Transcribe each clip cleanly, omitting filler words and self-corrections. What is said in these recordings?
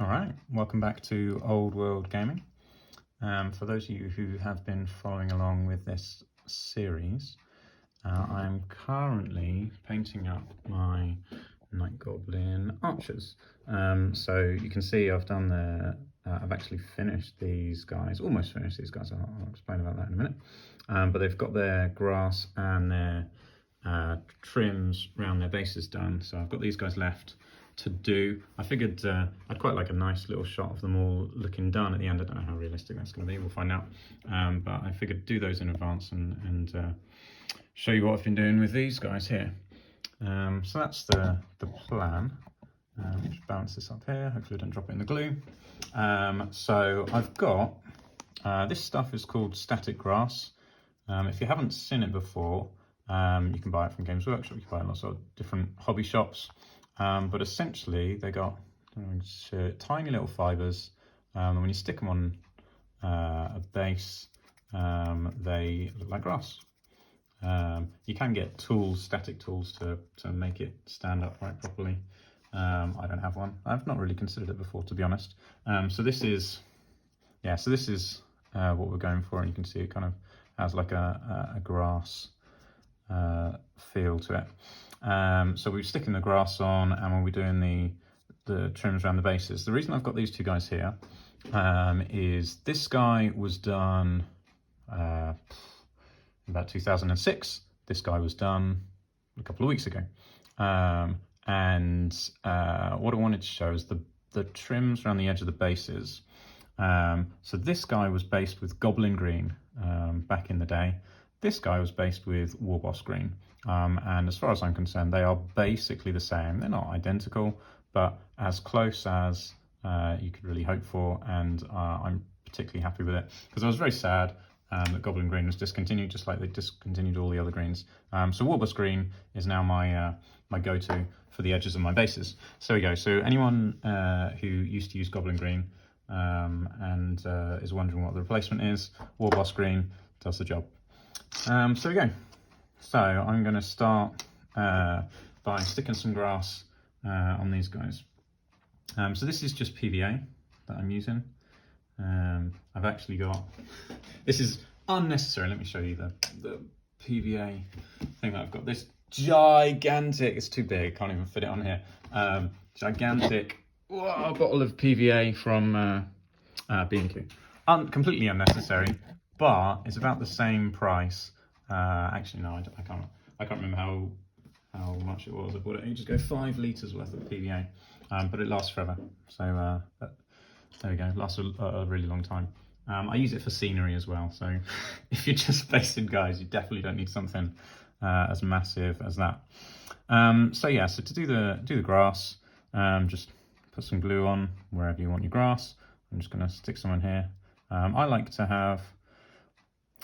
All right, welcome back to Old World Gaming. For those of you who have been following along with this series, I'm currently painting up my Night Goblin archers. So you can see I've done I've actually finished these guys, almost finished these guys. I'll explain about that in a minute. But they've got their grass and their trims around their bases done. So I've got these guys left to do. I figured I'd quite like a nice little shot of them all looking done at the end. I don't know how realistic that's going to be, we'll find out. But I figured do those in advance and show you what I've been doing with these guys here. So that's the plan. Just balance this up here, hopefully I don't drop it in the glue. So I've got, this stuff is called static grass. If you haven't seen it before, you can buy it from Games Workshop, you can buy it in lots of different hobby shops. But essentially they got tiny little fibres, and when you stick them on a base, they look like grass. You can get tools, static tools, to make it stand upright properly. I don't have one. I've not really considered it before, to be honest. So this is what we're going for, and you can see it kind of has like a grass feel to it. So we're sticking the grass on, and when we're doing the trims around the bases. The reason I've got these two guys here is this guy was done about 2006. This guy was done a couple of weeks ago. And what I wanted to show is the trims around the edge of the bases. So this guy was based with Goblin Green back in the day. This guy was based with Warboss Green. And as far as I'm concerned, they are basically the same. They're not identical, but as close as you could really hope for. And I'm particularly happy with it, because I was very sad that Goblin Green was discontinued, just like they discontinued all the other greens. So Warboss Green is now my go-to for the edges of my bases. So there we go. So anyone who used to use Goblin Green and is wondering what the replacement is, Warboss Green does the job. So there we go. So I'm going to start by sticking some grass on these guys. So this is just PVA that I'm using. I've actually got, this is unnecessary. Let me show you the PVA thing that I've got. This gigantic, it's too big, can't even fit it on here. Gigantic bottle of PVA from B&Q. Completely unnecessary, but it's about the same price. Actually, no, I can't remember how much it was. I bought it ages ago. 5 litres worth of PVA, but it lasts forever. So there we go. It lasts a really long time. I use it for scenery as well. So if you're just basing guys, you definitely don't need something as massive as that. So yeah, so to do the grass, just put some glue on wherever you want your grass. I'm just going to stick some in here. I like to have,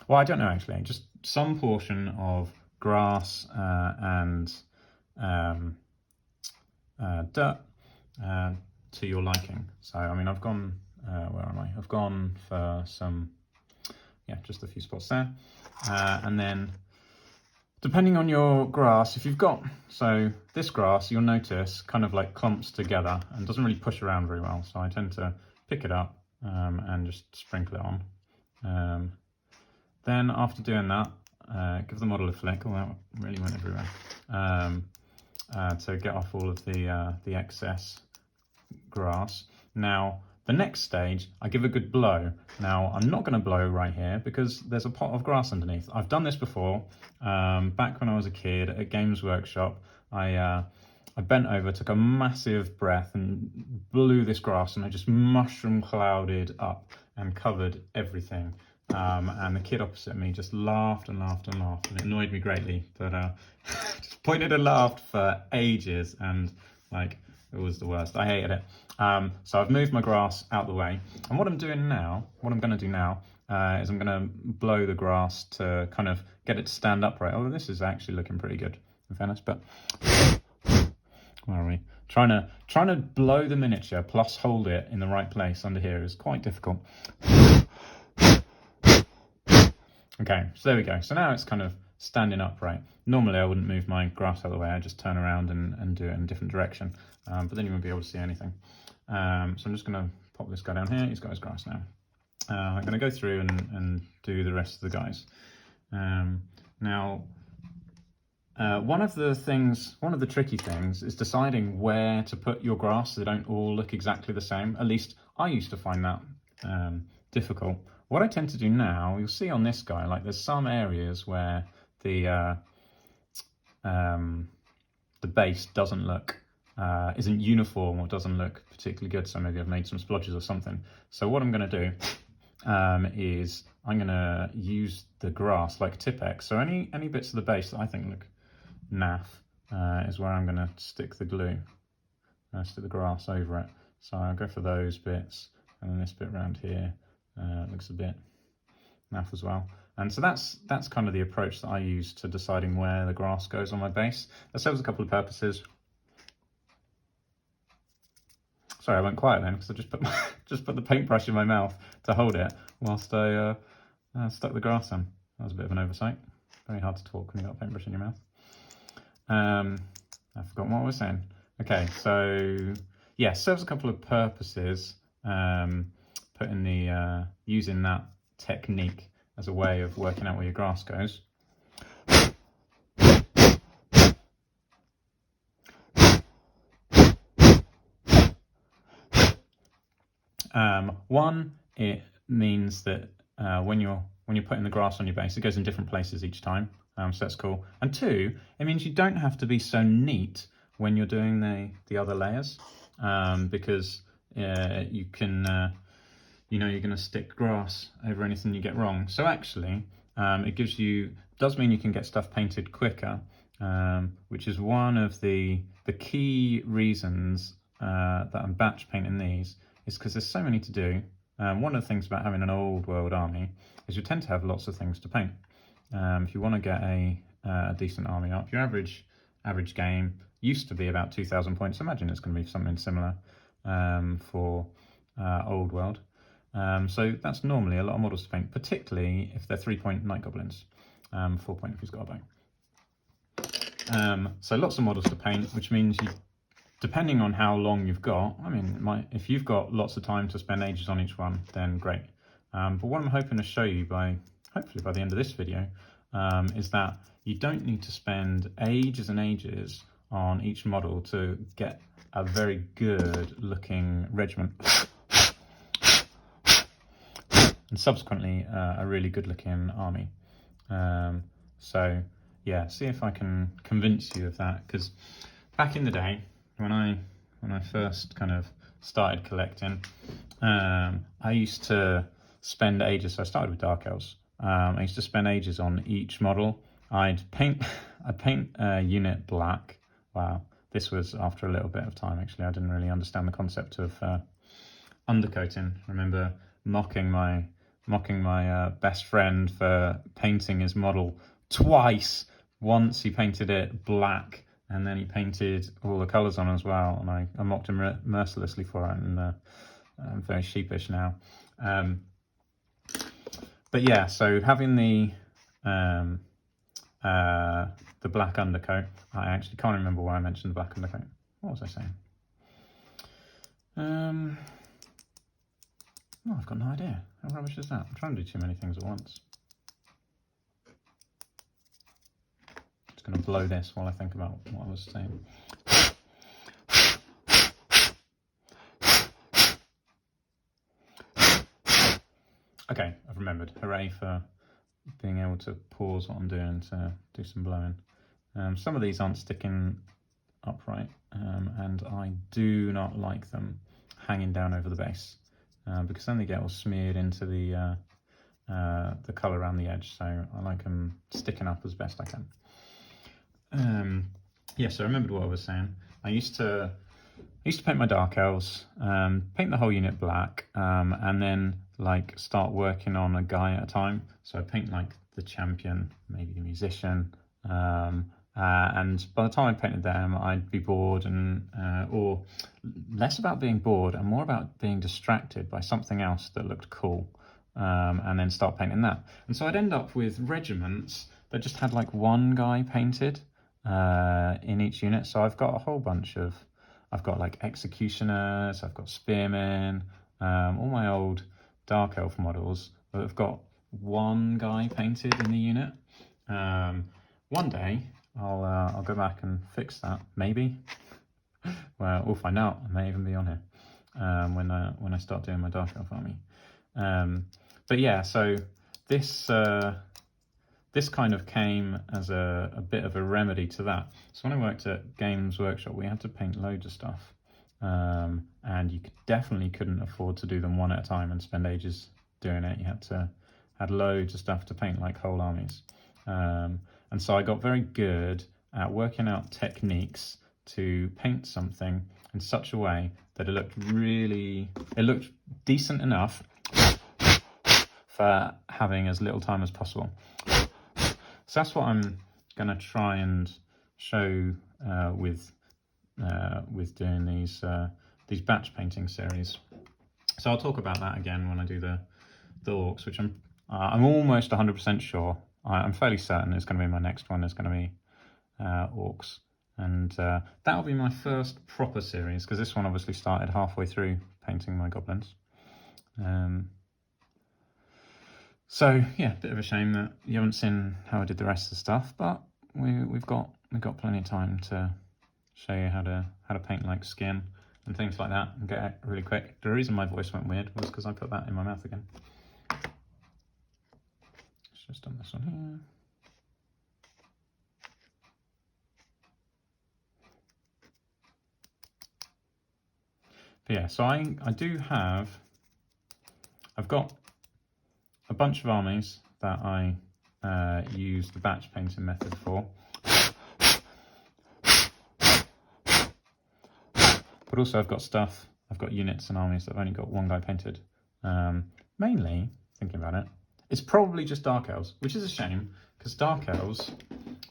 well, I don't know actually, just some portion of grass and dirt to your liking. So I mean, I've gone, where am I? I've gone for some, yeah, just a few spots there. And then depending on your grass, if you've got, so this grass, you'll notice kind of like clumps together and doesn't really push around very well. So I tend to pick it up and just sprinkle it on. Then after doing that, give the model a flick. Oh, that really went everywhere. To get off all of the excess grass. Now, the next stage, I give a good blow. Now, I'm not going to blow right here because there's a pot of grass underneath. I've done this before. Back when I was a kid at Games Workshop, I bent over, took a massive breath and blew this grass, and I just mushroom clouded up and covered everything. And the kid opposite me just laughed and laughed and laughed, and it annoyed me greatly. But just pointed and laughed for ages, and like it was the worst. I hated it. So I've moved my grass out the way, and what I'm going to do now is I'm going to blow the grass to kind of get it to stand upright. Oh, this is actually looking pretty good, in fairness. But where are we? Trying to blow the miniature plus hold it in the right place under here is quite difficult. Okay, so there we go. So now it's kind of standing upright. Normally I wouldn't move my grass out of the way, I just turn around and do it in a different direction, but then you won't be able to see anything. So I'm just going to pop this guy down here. He's got his grass now. I'm going to go through and do the rest of the guys. Now, one of the tricky things is deciding where to put your grass so they don't all look exactly the same. At least I used to find that difficult. What I tend to do now, you'll see on this guy, like there's some areas where the base doesn't look, isn't uniform or doesn't look particularly good. So maybe I've made some splodges or something. So what I'm going to do is I'm going to use the grass like Tipex. So any bits of the base that I think look naff is where I'm going to stick the glue. Stick the grass over it. So I'll go for those bits, and then this bit around here looks a bit naff as well. And so that's kind of the approach that I use to deciding where the grass goes on my base. That serves a couple of purposes. Sorry, I went quiet then because I just put the paintbrush in my mouth to hold it whilst I stuck the grass in. That was a bit of an oversight. Very hard to talk when you've got a paintbrush in your mouth. I've forgotten what I was saying. Okay, so yeah, serves a couple of purposes. Putting the using that technique as a way of working out where your grass goes. One, it means that when you're putting the grass on your base, it goes in different places each time. So that's cool. And two, it means you don't have to be so neat when you're doing the other layers, because you can, you're going to stick grass over anything you get wrong. So actually, it does mean you can get stuff painted quicker, which is one of the key reasons that I'm batch painting these, is because there's so many to do. One of the things about having an old world army is you tend to have lots of things to paint. If you want to get a decent army up, your average game used to be about 2,000 points. Imagine it's going to be something similar for old world. So that's normally a lot of models to paint, particularly if they're 3-point night goblins, 4-point if he's got a bow. So lots of models to paint, which means depending on how long you've got, if you've got lots of time to spend ages on each one, then great. But what I'm hoping to show you hopefully by the end of this video, is that you don't need to spend ages and ages on each model to get a very good looking regiment. And subsequently a really good looking army. So yeah, see if I can convince you of that, because back in the day when I first kind of started collecting, I used to spend ages. So I started with Dark Elves. I used to spend ages on each model. I'd paint a unit black. Wow, this was after a little bit of time actually. I didn't really understand the concept of undercoating. I remember mocking my best friend for painting his model twice. Once he painted it black, and then he painted all the colours on as well, and I mocked him mercilessly for it, and I'm very sheepish now. But yeah, so having the black undercoat, I actually can't remember why I mentioned the black undercoat. What was I saying? Oh, I've got no idea. How rubbish is that? I'm trying to do too many things at once. Just going to blow this while I think about what I was saying. Okay, I've remembered. Hooray for being able to pause what I'm doing to do some blowing. Some of these aren't sticking upright, and I do not like them hanging down over the base, because then they get all smeared into the colour around the edge. So I like them sticking up as best I can. Yeah, so I remembered what I was saying. I used to paint my Dark Elves, paint the whole unit black, and then like start working on a guy at a time. So I paint like the champion, maybe the musician, and by the time I painted them, I'd be bored, and or less about being bored and more about being distracted by something else that looked cool, and then start painting that. And so I'd end up with regiments that just had like one guy painted in each unit. So I've got a whole bunch of, I've got like executioners, I've got spearmen, all my old dark elf models that have got one guy painted in the unit. One day I'll go back and fix that, maybe. Well, we'll find out. I may even be on here when I start doing my dark elf army. But yeah, so this this kind of came as a bit of a remedy to that. So when I worked at Games Workshop, we had to paint loads of stuff, and you definitely couldn't afford to do them one at a time and spend ages doing it. You had loads of stuff to paint, like whole armies. And so I got very good at working out techniques to paint something in such a way that it looked decent enough for having as little time as possible. So that's what I'm going to try and show with doing these batch painting series. So I'll talk about that again when I do the orcs, which I'm almost 100% sure. I'm fairly certain it's going to be my next one. Is going to be orcs, and that'll be my first proper series, because this one obviously started halfway through painting my goblins. So yeah, bit of a shame that you haven't seen how I did the rest of the stuff, but we've got plenty of time to show you how to paint like skin and things like that and get it really quick. The reason my voice went weird was because I put that in my mouth again. Just done this one here. But yeah, so I've got a bunch of armies that I use the batch painting method for. But also I've got units and armies that have only got one guy painted. Mainly, thinking about it, it's probably just Dark Elves, which is a shame, because Dark Elves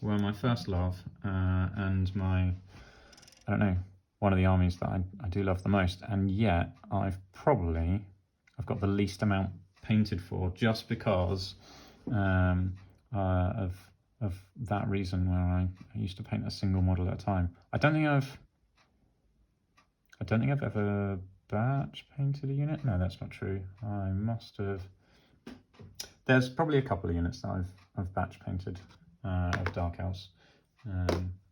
were my first love, and I don't know, one of the armies that I do love the most, and yet I've got the least amount painted for, just because of that reason, where I used to paint a single model at a time. I don't think I've ever batch painted a unit. No, that's not true. I must have. There's probably a couple of units that I've batch painted of Dark Elves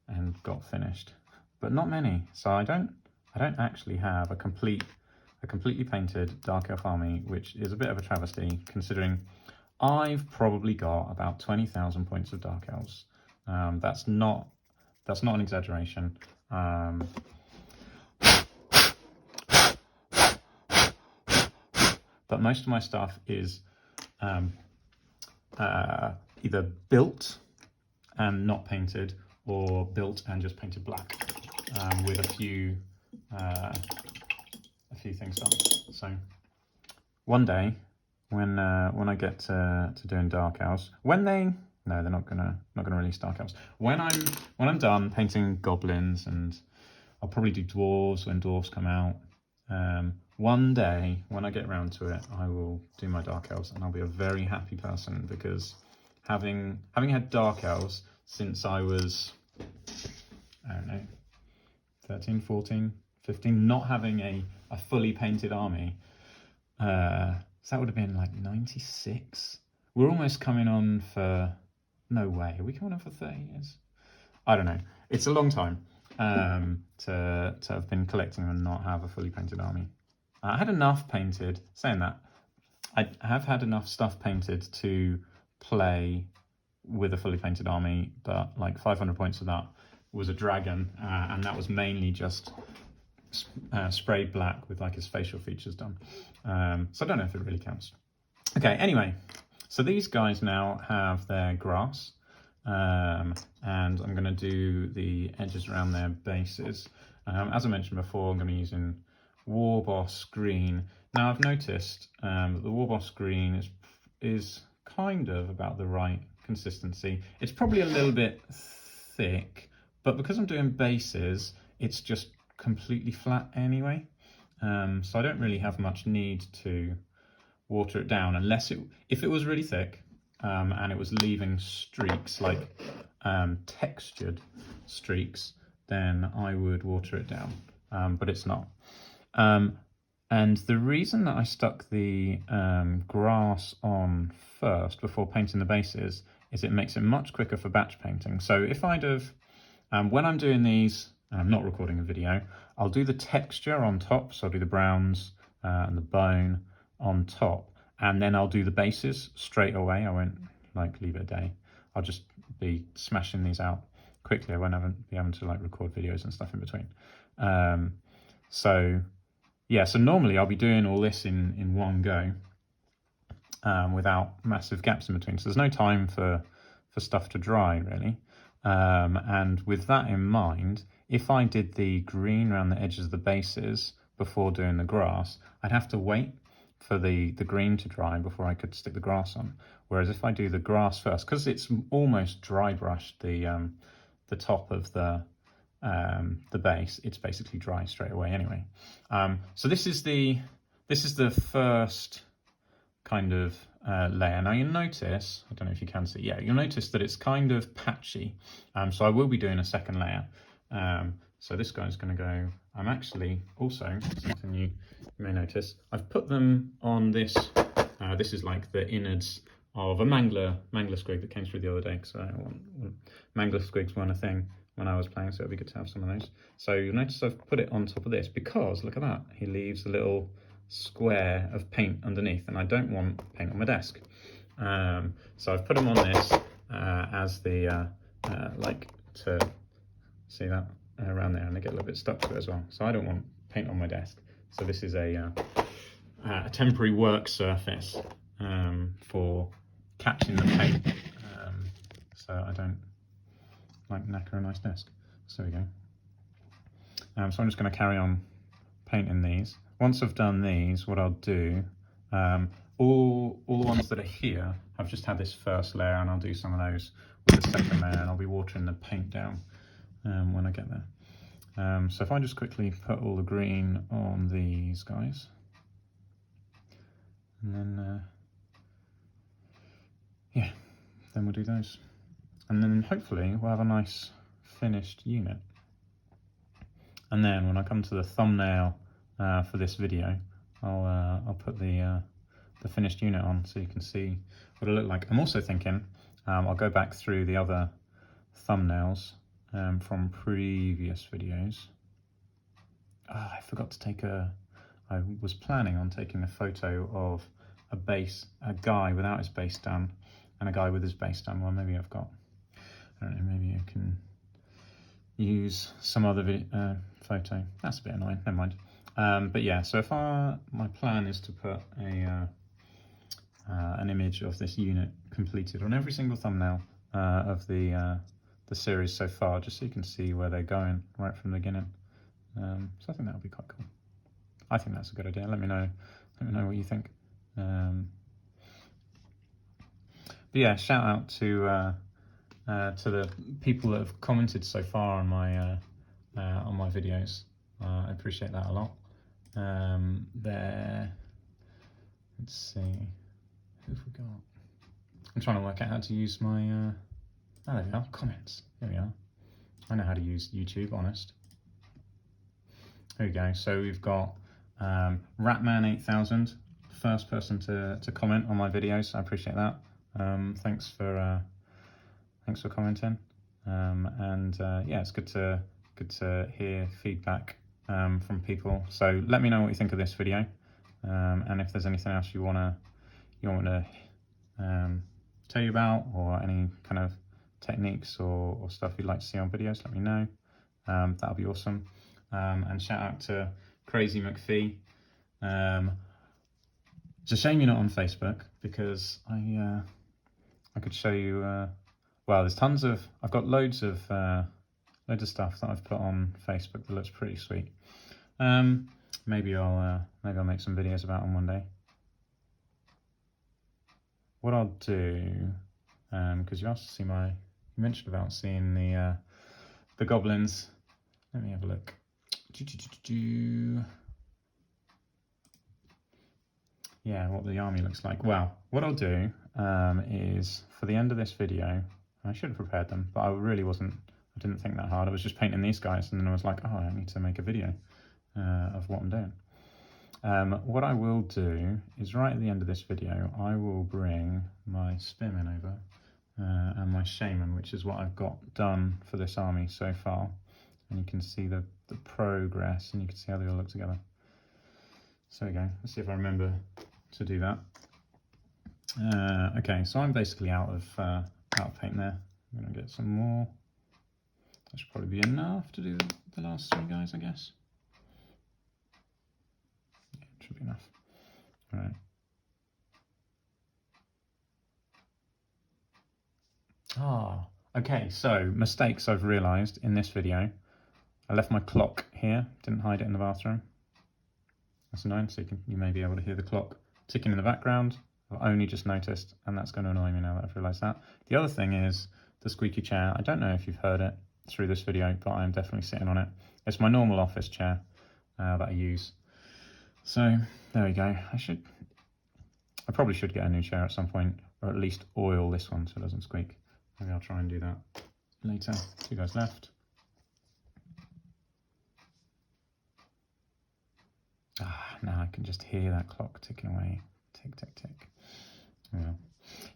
and got finished, but not many. So I don't actually have a completely painted Dark Elf army, which is a bit of a travesty, considering I've probably got about 20,000 points of Dark Elves. That's not an exaggeration. But most of my stuff is either built and not painted, or built and just painted black, with a few things done. So one day, when I get to doing Dark Elves, they're not gonna release Dark Elves. When I'm done painting goblins, and I'll probably do dwarves when dwarves come out. One day, when I get around to it, I will do my Dark Elves, and I'll be a very happy person, because having had Dark Elves since I was, I don't know, 13, 14, 15, not having a fully painted army, so that would have been like 96. We're almost coming on for, no way, are we coming on for 30 years? I don't know. It's a long time to have been collecting and not have a fully painted army. I had enough painted, saying that, I have had enough stuff painted to play with a fully painted army, but like 500 points of that was a dragon, and that was mainly just sprayed black with like his facial features done. So I don't know if it really counts. Okay, anyway, so these guys now have their grass, and I'm going to do the edges around their bases. As I mentioned before, I'm going to be using Warboss Green. Now I've noticed that the Warboss Green is kind of about the right consistency. It's probably a little bit thick, but because I'm doing bases, it's just completely flat anyway. So I don't really have much need to water it down, unless if it was really thick, and it was leaving streaks, like textured streaks, then I would water it down, but it's not. And the reason that I stuck the grass on first before painting the bases is it makes it much quicker for batch painting. So if I'd have, when I'm doing these, and I'm not recording a video, I'll do the texture on top. So I'll do the browns and the bone on top, and then I'll do the bases straight away. I won't like leave it a day. I'll just be smashing these out quickly. I won't be having to like record videos and stuff in between. So yeah, so normally I'll be doing all this in one go without massive gaps in between. So there's no time for stuff to dry really. And with that in mind, if I did the green around the edges of the bases before doing the grass, I'd have to wait for the green to dry before I could stick the grass on. Whereas if I do the grass first, because it's almost dry brushed the top of the base, it's basically dry straight away anyway. So this is the first kind of layer. Now you'll notice, I don't know if you can see, yeah, you'll notice that it's kind of patchy. So I will be doing a second layer. So this guy's going to go, I'm actually also, something you may notice, I've put them on this, this is like the innards of a mangler squig that came through the other day, because mangler squigs weren't a thing when I was playing, so it'd be good to have some of those. So you'll notice I've put it on top of this because, look at that, he leaves a little square of paint underneath, and I don't want paint on my desk. So I've put them on this as the, like, to see that around there, and they get a little bit stuck to it as well. So I don't want paint on my desk. So this is a temporary work surface for catching the paint, so I don't like knacker a nice desk. So there we go. So I'm just going to carry on painting these. Once I've done these, what I'll do, all the ones that are here, I've just had this first layer, and I'll do some of those with the second layer, and I'll be watering the paint down when I get there. So if I just quickly put all the green on these guys, and then yeah, then we'll do those, and then hopefully we'll have a nice finished unit. And then when I come to the thumbnail for this video, I'll put the finished unit on so you can see what it looked like. I'm also thinking I'll go back through the other thumbnails from previous videos. I forgot to take I was planning on taking a photo of a guy without his base done and a guy with his base done. Well, maybe I've got, I don't know, maybe I can use some other photo. That's a bit annoying, never mind. But yeah, so if my plan is to put an image of this unit completed on every single thumbnail of the series so far, just so you can see where they're going right from the beginning. So I think that would be quite cool. I think that's a good idea. Let me know what you think. But yeah, shout out to the people that have commented so far on my videos. I appreciate that a lot. Let's see, who have we got? I'm trying to work out how to use my oh, there we are, comments. There we are. I know how to use YouTube, honest. There we go. So we've got Ratman8000, first person to comment on my videos. I appreciate that. Thanks for commenting. Yeah, it's good to hear feedback from people. So let me know what you think of this video, and if there's anything else you want to tell you about, or any kind of techniques or stuff you'd like to see on videos, let me know. That'll be awesome. And shout out to Crazy McPhee. It's a shame you're not on Facebook, because I could show you. Well, there's tons of. I've got loads of stuff that I've put on Facebook that looks pretty sweet. Maybe I'll make some videos about them one day. What I'll do, because you asked to see you mentioned about seeing the goblins. Let me have a look. yeah, what the army looks like. Well, what I'll do is for the end of this video, I should have prepared them, but I didn't think that hard. I was just painting these guys, and then I was like, oh, I need to make a video of what I'm doing. What I will do is right at the end of this video, I will bring my spearmen over and my shaman, which is what I've got done for this army so far. And you can see the progress, and you can see how they all look together. So there we go. Let's see if I remember to do that. Okay, so I'm basically out of paint there. I'm going to get some more. That should probably be enough to do the last three guys, I guess. Yeah, it should be enough. All right. Okay, so mistakes I've realised in this video. I left my clock here, didn't hide it in the bathroom. That's annoying, so you may be able to hear the clock ticking in the background. I've only just noticed, and that's going to annoy me now that I've realised that. The other thing is the squeaky chair. I don't know if you've heard it through this video, but I'm definitely sitting on it. It's my normal office chair that I use. So there we go. I probably should get a new chair at some point, or at least oil this one so it doesn't squeak. Maybe I'll try and do that later. Two guys left. Now I can just hear that clock ticking away. Tick, tick, tick.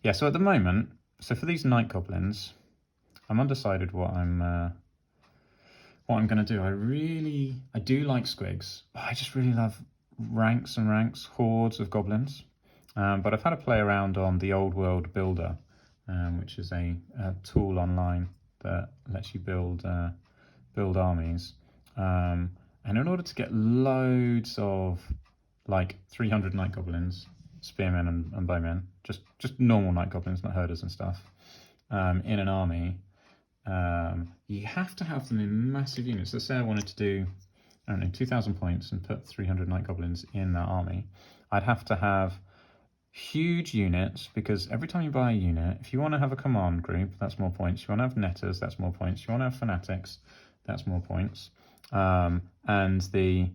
Yeah, so at the moment, so for these night goblins, I'm undecided what I'm going to do. I do like squigs, but I just really love ranks and ranks, hordes of goblins. But I've had a play around on the Old World Builder, which is a tool online that lets you build armies. And in order to get loads of like 300 night goblins, spearmen and bowmen, just normal night goblins, not herders and stuff, in an army, you have to have them in massive units. Let's say I wanted to do, I don't know, 2,000 points and put 300 night goblins in that army. I'd have to have huge units, because every time you buy a unit, if you want to have a command group, that's more points. You want to have netters, that's more points. You want to have fanatics, that's more points. And the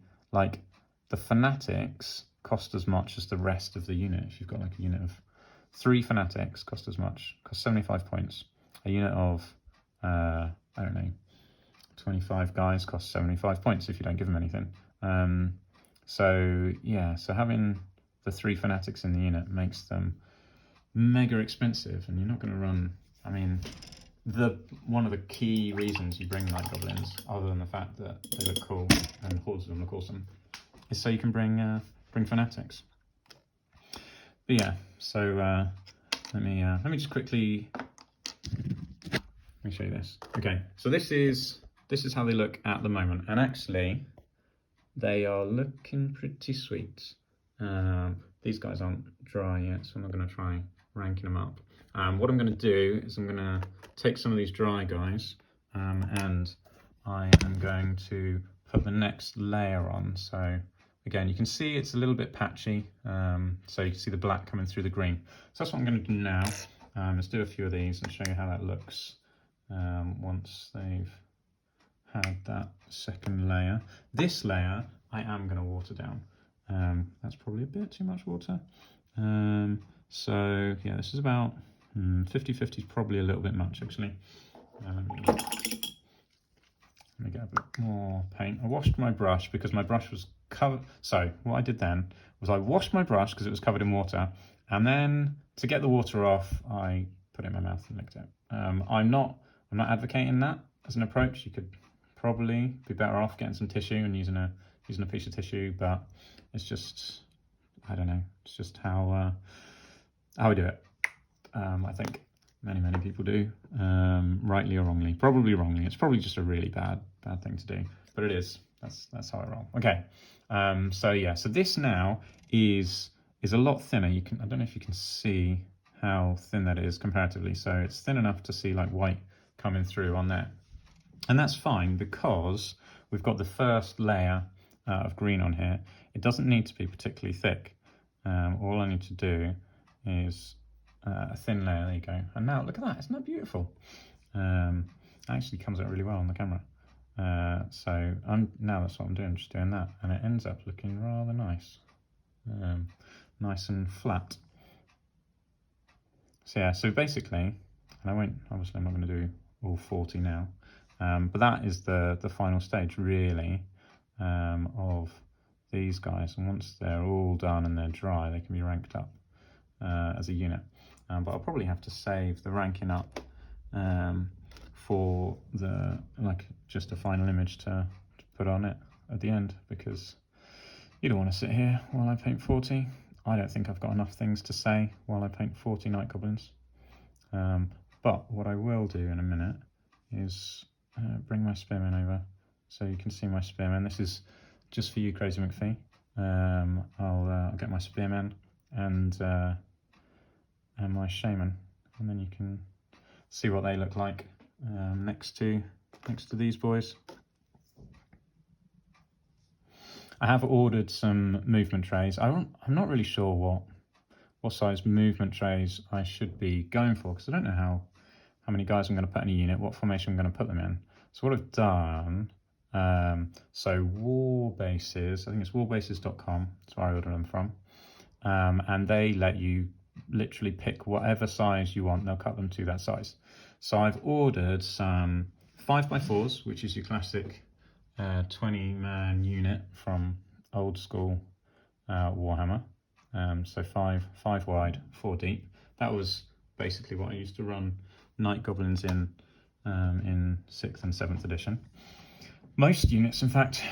fanatics cost as much as the rest of the unit. If you've got like a unit of 3 fanatics, cost 75 points. A unit of I don't know, 25 guys costs 75 points if you don't give them anything. So yeah, so having the 3 fanatics in the unit makes them mega expensive, and you're not going to run. I mean, one of the key reasons you bring night goblins, other than the fact that they look cool and hordes of them look awesome, is so you can bring fanatics. But yeah, so let me just quickly let me show you this. Okay, so this is how they look at the moment, and actually they are looking pretty sweet. These guys aren't dry yet, so I'm not going to try ranking them up. What I'm going to do is I'm going to take some of these dry guys and I am going to put the next layer on. So again, you can see it's a little bit patchy, so you can see the black coming through the green. So that's what I'm going to do now. Let's do a few of these and show you how that looks once they've had that second layer. This layer I am going to water down. That's probably a bit too much water. So yeah, this is about 50-50 is probably a little bit much actually. Let me get a bit more paint. I washed my brush because my brush was covered. So what I did then was I washed my brush because it was covered in water, and then to get the water off, I put it in my mouth and licked it. I'm not advocating that as an approach. You could probably be better off getting some tissue and using a piece of tissue, but it's just, I don't know, it's just how we do it. I think many people do, rightly or wrongly. Probably wrongly. It's probably just a really bad thing to do, but it is. That's how I roll. Okay. So yeah. So this now is a lot thinner. I don't know if you can see how thin that is comparatively. So it's thin enough to see like white coming through on there, and that's fine because we've got the first layer of green on here. It doesn't need to be particularly thick. All I need to do is a thin layer. There you go. And now look at that. Isn't that beautiful? It actually comes out really well on the camera. Now that's what I'm doing. Just doing that, and it ends up looking rather nice. nice and flat. So yeah, so basically, and obviously I'm not going to do all 40 now, but that is the final stage really of these guys, and once they're all done and they're dry, they can be ranked up as a unit. But I'll probably have to save the ranking up for just a final image to put on it at the end, because you don't want to sit here while I paint 40. I don't think I've got enough things to say while I paint 40 night goblins. But what I will do in a minute is bring my spearmen over so you can see my spearmen. This is just for you, Crazy McPhee. I'll get my spearmen and my shaman, and then you can see what they look like next to these boys. I have ordered some movement trays. I'm not really sure what size movement trays I should be going for, because I don't know how many guys I'm going to put in a unit, what formation I'm going to put them in. So what I've done, so Warbases, I think it's warbases.com, that's where I ordered them from, and they let you literally pick whatever size you want, they'll cut them to that size. So I've ordered some 5x4s, which is your classic 20-man unit from old school Warhammer. So five wide, 4 deep. That was basically what I used to run night goblins in 6th and 7th edition. Most units, in fact,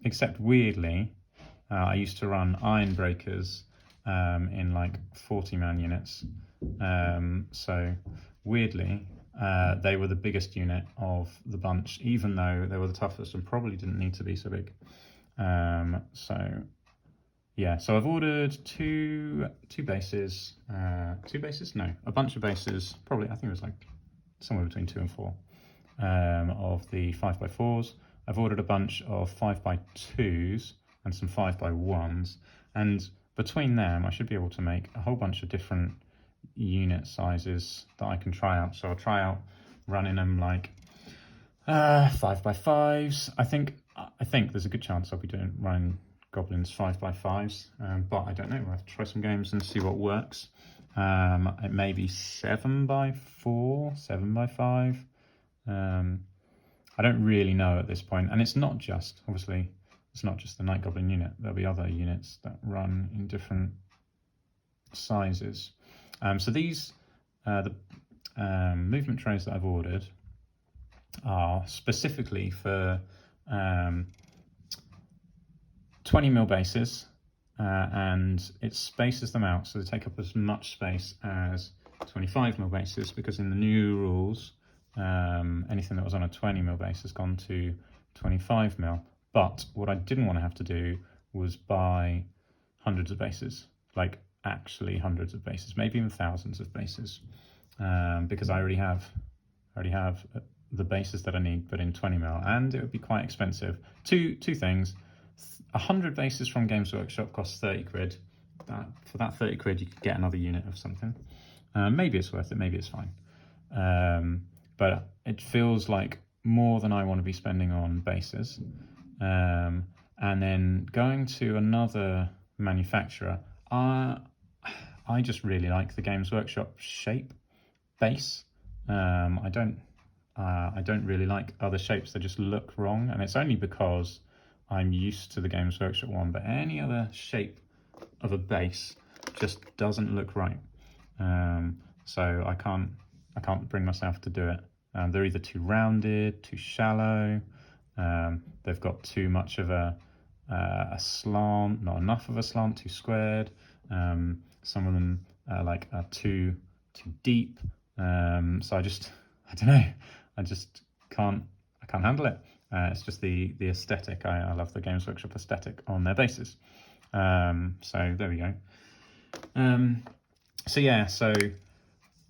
except weirdly, I used to run iron breakers in like 40-man units. So weirdly, they were the biggest unit of the bunch, even though they were the toughest and probably didn't need to be so big. Yeah, so I've ordered two bases, a bunch of bases, probably, I think it was like somewhere between 2 and 4 of the 5x4s. I've ordered a bunch of 5x2s and some 5x1s, and between them I should be able to make a whole bunch of different unit sizes that I can try out. So I'll try out running them like 5x5s. I think there's a good chance I'll be running goblins 5x5s, but I don't know. We'll have to try some games and see what works. It may be 7x4, 7x5. I don't really know at this point, and it's not just the night goblin unit. There'll be other units that run in different sizes. So these the movement trays that I've ordered are specifically for 20mm bases, and it spaces them out so they take up as much space as 25mm bases, because in the new rules anything that was on a 20mm base has gone to 25mm. But what I didn't want to have to do was buy hundreds of bases, like actually hundreds of bases, maybe even thousands of bases, because I already have the bases that I need, but in 20mm, and it would be quite expensive. Two things: 100 bases from Games Workshop costs 30 quid. For that 30 quid, you could get another unit of something. Maybe it's worth it, maybe it's fine. But it feels like more than I want to be spending on bases. And then going to another manufacturer, I just really like the Games Workshop shape base. I don't really like other shapes; they just look wrong, and it's only because I'm used to the Games Workshop one. But any other shape of a base just doesn't look right. So I can't bring myself to do it. They're either too rounded, too shallow. They've got too much of a slant, not enough of a slant, too squared. Some of them are too deep. So I don't know. I just can't handle it. It's just the aesthetic. I love the Games Workshop aesthetic on their bases. So there we go. So yeah, so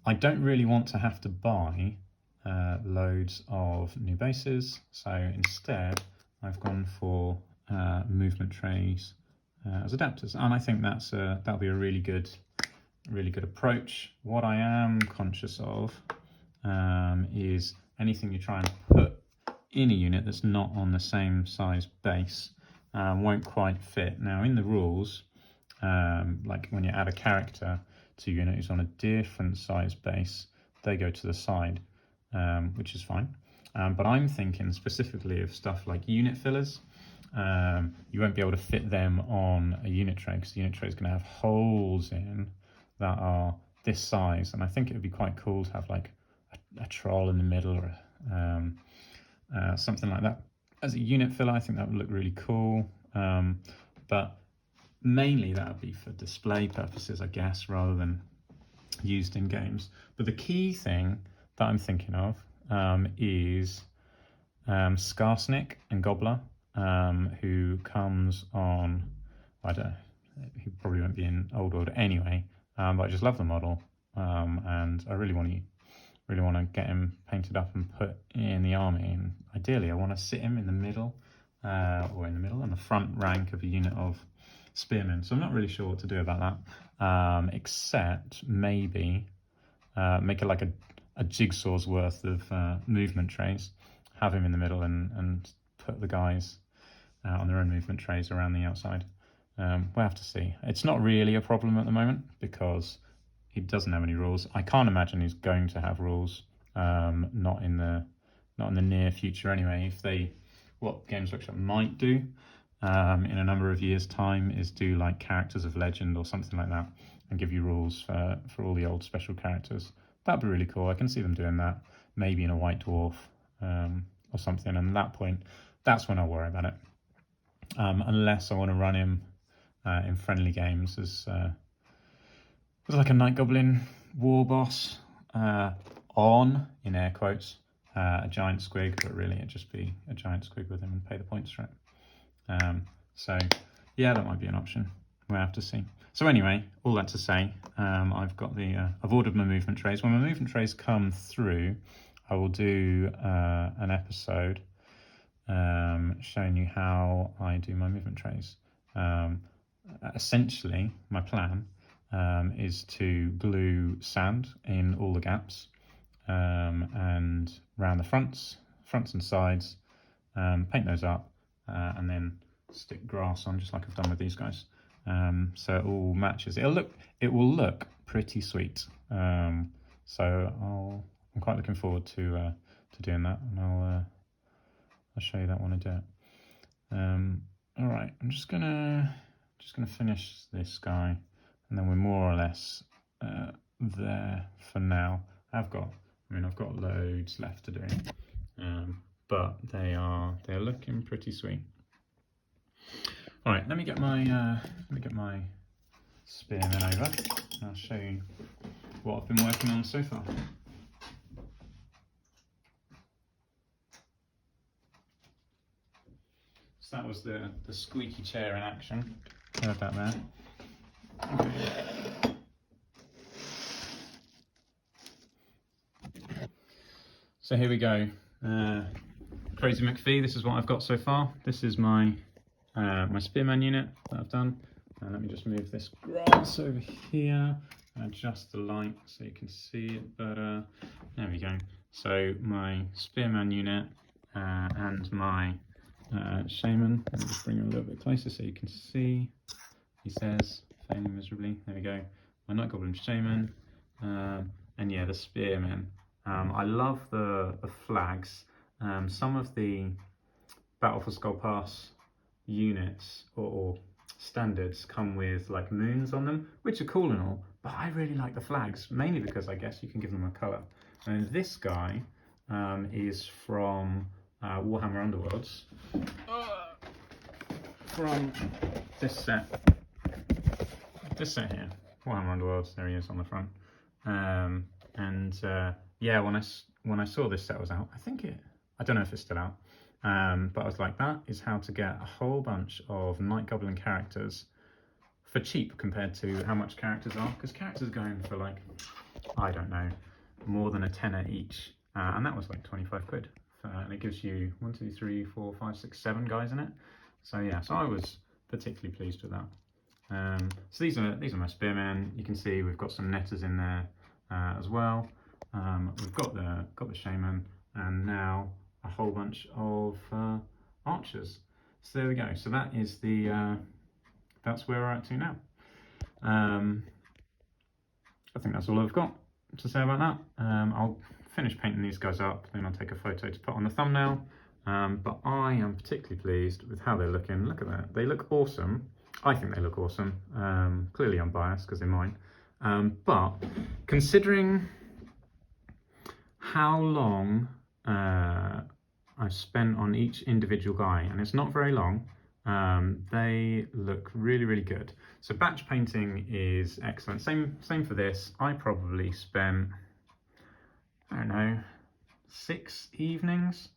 I don't really want to have to buy loads of new bases. So instead, I've gone for movement trays as adapters, and I think that'll be a really good approach. What I am conscious of is anything you try and put in a unit that's not on the same size base won't quite fit. Now in the rules, like when you add a character to a unit who's on a different size base, they go to the side, which is fine. But I'm thinking specifically of stuff like unit fillers. You won't be able to fit them on a unit tray because the unit tray is going to have holes in that are this size, and I think it would be quite cool to have like a troll in the middle or something like that as a unit filler. I think that would look really cool, but mainly that would be for display purposes, I guess, rather than used in games. But the key thing that I'm thinking of is Skarsnik and Gobbler, who comes on, I don't know, he probably won't be in Old World anyway, but I just love the model, and I really want to get him painted up and put in the army. And ideally, I want to sit him in the middle, on the front rank of a unit of spearmen. So I'm not really sure what to do about that, except maybe make it like a jigsaw's worth of movement trays, have him in the middle, and put the guys on their own movement trays around the outside. We'll have to see. It's not really a problem at the moment because he doesn't have any rules. I can't imagine he's going to have rules, not in the near future anyway. What Games Workshop might do in a number of years' time is do like Characters of Legend or something like that, and give you rules for all the old special characters. That'd be really cool. I can see them doing that, maybe in a White Dwarf or something. And at that point, that's when I'll worry about it. Unless I want to run him in friendly games as like a Night Goblin Warboss on, in air quotes, a giant squig, but really it'd just be a giant squig with him and pay the points for it. So yeah, that might be an option. We'll have to see. So anyway, all that to say, I've ordered my movement trays. When my movement trays come through, I will do an episode showing you how I do my movement trays. Essentially, my plan is to glue sand in all the gaps and round the fronts and sides, paint those up, and then stick grass on just like I've done with these guys. So it all matches. It will look pretty sweet. So I'm quite looking forward to doing that, and I'll show you that when I do it. All right, I'm just gonna finish this guy, and then we're more or less there for now. I've got loads left to do, but they're looking pretty sweet. All right, let me get my spearmen over, and I'll show you what I've been working on so far. So that was the squeaky chair in action. Heard that there. Okay. So here we go. Crazy McPhee, this is what I've got so far. This is my spearman unit that I've done. Let me just move this grass over here, adjust the light so you can see it better. There we go. So my spearman unit and my shaman. Let me just bring him a little bit closer so you can see. He says, failing miserably. There we go. My Night Goblin shaman, and yeah, the spearmen. I love the flags. Some of the Battle for Skull Pass units or standards come with like moons on them, which are cool and all, but I really like the flags, mainly because I guess you can give them a colour. And this guy is from Warhammer Underworlds, from this set here, Warhammer Underworlds. There he is on the front. Yeah, when I saw this set was out, I don't know if it's still out, but I was like, that is how to get a whole bunch of Night Goblin characters for cheap compared to how much characters are, because characters are going for like, I don't know, more than a tenner each, and that was like 25 quid, and it gives you 1, 2, 3, 4, 5, 6, 7 guys in it. So yeah, so I was particularly pleased with that. So these are my spearmen. You can see we've got some netters in there as well. We've got the shaman, and now a whole bunch of archers. So there we go. So that is that's where we're at to now. I think that's all I've got to say about that. I'll finish painting these guys up, then I'll take a photo to put on the thumbnail. But I am particularly pleased with how they're looking. Look at that, they look awesome. I think they look awesome. Clearly I'm biased because they're mine. But considering how long I've spent on each individual guy, and it's not very long, they look really, really good. So batch painting is excellent. Same for this. I probably spent, I don't know, 6 evenings,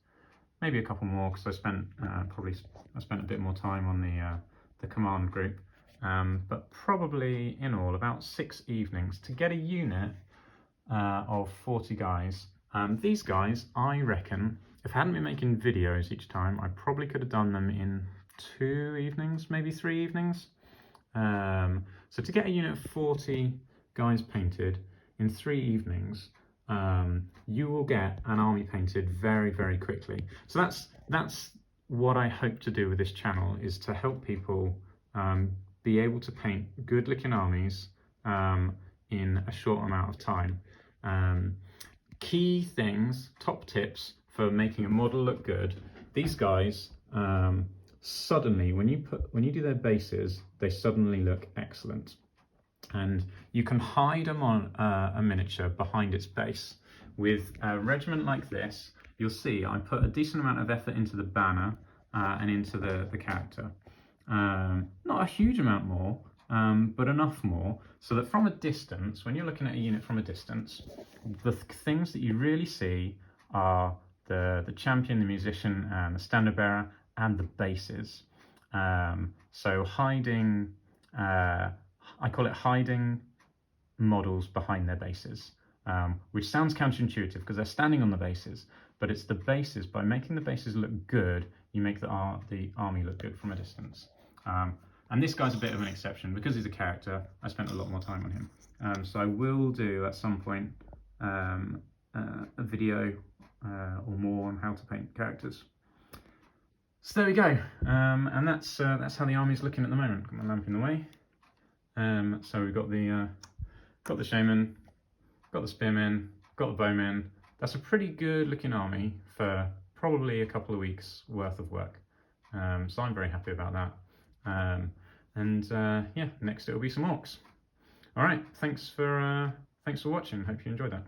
maybe a couple more, because I spent I spent a bit more time on the command group. But probably in all about 6 evenings to get a unit of 40 guys. These guys, I reckon, if I hadn't been making videos each time, I probably could have done them in 2 evenings, maybe 3 evenings. So to get a unit of 40 guys painted in 3 evenings, you will get an army painted very, very quickly. So that's what I hope to do with this channel, is to help people be able to paint good looking armies in a short amount of time. Key things, top tips for making a model look good. These guys, suddenly when you do their bases, they suddenly look excellent. And you can hide them on a miniature behind its base. With a regiment like this, you'll see I put a decent amount of effort into the banner and into the character. Not a huge amount more, but enough more so that from a distance, when you're looking at a unit from a distance, the things that you really see are the champion, the musician, and the standard bearer, and the bases. So hiding, I call it hiding models behind their bases, which sounds counterintuitive because they're standing on the bases, but it's the bases. By making the bases look good, you make the army look good from a distance. And this guy's a bit of an exception because he's a character. I spent a lot more time on him. So I will do at some point a video or more on how to paint characters. So there we go, and that's how the army's looking at the moment. Got my lamp in the way. So we've got the shaman, got the spearmen, got the bowmen. That's a pretty good looking army for probably a couple of weeks worth of work. So I'm very happy about that. Yeah, next it'll be some orcs. All right, thanks for watching. Hope you enjoyed that.